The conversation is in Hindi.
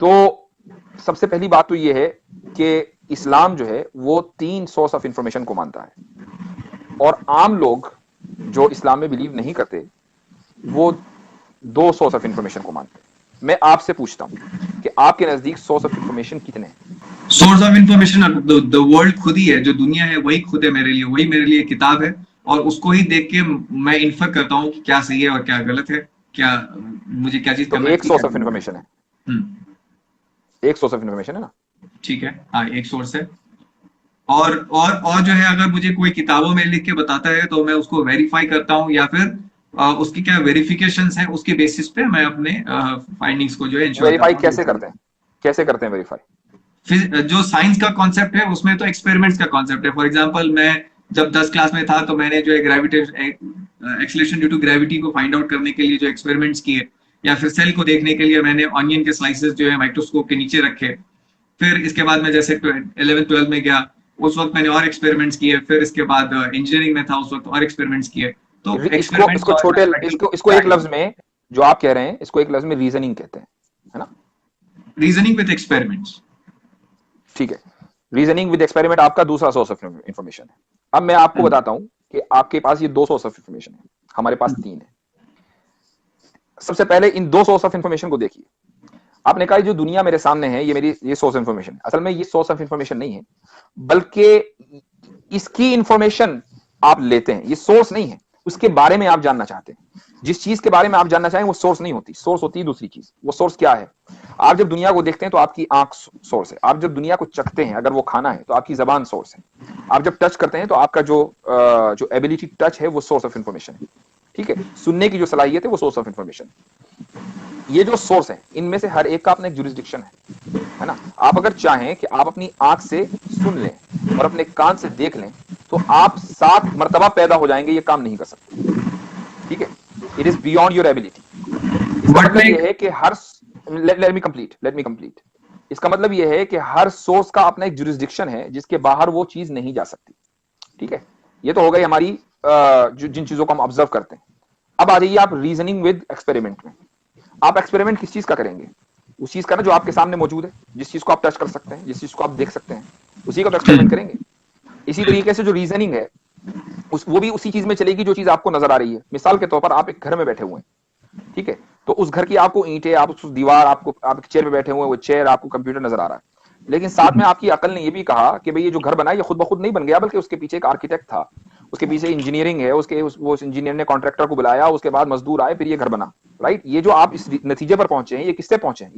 तो सबसे पहली बात तो ये है कि इस्लाम जो है वो 3 सोर्स ऑफ इंफॉर्मेशन को मानता है और आम लोग जो इस्लाम में बिलीव नहीं करते वो 2 सोर्स ऑफ इंफॉर्मेशन को मानते हैं। मैं आपसे पूछता हूं कि आपके नजदीक सोर्स ऑफ इंफॉर्मेशन कितने हैं? Source of information the world खुद ही है, जो दुनिया है वही खुद है मेरे लिए, वही मेरे लिए किताब है। और उसको ही देख के मैं इन्फर करता हूँ कि क्या सही है और क्या गलत है, क्या मुझे क्या चीज तो करना एक चाहिए सोर्स क्या ऑफ नहीं। इंफॉर्मेशन है, हम्म। एक सोर्स ऑफ इंफॉर्मेशन है ना? ठीक है, हाँ एक सोर्स है। और जो है, अगर मुझे कोई किताबों में लिख के बताता है तो मैं उसको वेरीफाई करता हूँ, या फिर उसकी क्या वेरिफिकेशंस हैं, उसके बेसिस पे मैं अपने फाइंडिंग्स को जो है इंश्योर वेरीफाई करता हूँ कैसे कि करते हैं? कैसे करते हैं वेरीफाई? फिर जो साइंस का कॉन्सेप्ट है उसमें तो एक्सपेरिमेंट्स का कॉन्सेप्ट है। फॉर एग्जांपल, मैं जब 10 क्लास में था तो मैंने जो है gravitation acceleration due to gravity को फाइंड आउट करने के लिए जो एक्सपेरिमेंट्स किए, या फिर सेल को देखने के लिए मैंने ऑनियन के स्लाइसेस जो है माइक्रोस्कोप के नीचे रखे। फिर इसके बाद मैं जैसे 11 12 में गया, उस वक्त मैंने और एक्सपेरिमेंट्स किए। फिर इसके बाद इंजीनियरिंग में था उस वक्त और एक्सपेरिमेंट्स किए। तो इसको एक्सपेरिमेंट्स इसको और छोटे मैथमेटिकल इसको एक लफ्ज में, जो आप कह रहे हैं इसको एक लफ्ज में रीजनिंग कहते हैं, है ना? Reasoning with experiments. ठीक है, रीजनिंग विद एक्सपेरिमेंट आपका दूसरा सोर्स ऑफ इंफॉर्मेशन है। अब मैं आपको बताता हूं कि आपके पास ये 2 सोर्स ऑफ इंफॉर्मेशन है, हमारे पास 3 है। सबसे पहले इन 2 सोर्स ऑफ इंफॉर्मेशन को देखिए। आपने कहा जो दुनिया मेरे सामने है ये मेरी ये सोर्स इंफॉर्मेशन है। असल में ये सोर्स ऑफ इंफॉर्मेशन नहीं है, बल्कि इसकी इंफॉर्मेशन आप लेते हैं, ये सोर्स नहीं है। उसके बारे में आप जानना चाहते हैं, जिस चीज के बारे में आप जानना चाहें वो सोर्स नहीं होती, सोर्स होती है दूसरी चीज। वो सोर्स क्या है? आप जब दुनिया को देखते हैं तो आपकी आंख सोर्स है। आप जब दुनिया को चखते हैं, अगर वो खाना है तो आपकी जबान सोर्स है। आप जब टच करते हैं तो आपका जो एबिलिटी टच है वो सोर्स ऑफ इंफॉर्मेशन है। ठीक है, सुनने की जो सलाहियत है वो सोर्स ऑफ इंफॉर्मेशन है। ये जो सोर्स है इनमें से हर एक का अपना एक जुरिस्डिक्शन है ना? आप अगर चाहें कि आप अपनी आंख से सुन लें और अपने कान से देख लें तो आप 7 मर्तबा पैदा हो जाएंगे, ये काम नहीं कर सकते। ठीक है, it is beyond your ability. इसका बट मतलब मैं यह है कि हर लेट मी कंप्लीट। इसका मतलब यह है कि हर सोर्स का अपना एक जुरिस्डिक्शन है जिसके बाहर वो चीज नहीं जा सकती। ठीक है, ये तो हो गई हमारी जिन चीजों को हम ऑब्जर्व करते हैं। अब आ जाइए आप रीजनिंग विद एक्सपेरिमेंट में। आप एक्सपेरिमेंट किस चीज का करेंगे? उस चीज का ना जो आपके सामने मौजूद है, जिस चीज को आप टच कर सकते हैं, जिस चीज को आप देख सकते हैं, उसी का तो एक्सपेरिमेंट करेंगे। इसी तरीके से जो रीजनिंग है वो भी उसी चीज में चलेगी जो चीज आपको नजर आ रही है। मिसाल के तौर पर आप एक घर में बैठे हुए हैं, ठीक है, तो उस घर की आपको ईंटें, आप उस दीवार, आपको आप एक चेयर पे बैठे हुए हैं, वो चेयर, आपको कंप्यूटर नजर आ रहा है। लेकिन साथ में आपकी अकल ने यह भी कहा कि भाई ये जो घर बना ये खुद ब खुद नहीं बन गया, बल्कि उसके पीछे एक आर्किटेक्ट था, उसके पीछे इंजीनियरिंग है, वो इंजीनियर ने कॉन्ट्रैक्टर को बुलाया, उसके बाद मजदूर आए, फिर ये घर बना। राइट? ये जो आप इस नतीजे पर पहुंचे हैं ये किससे पहुंचे हैं?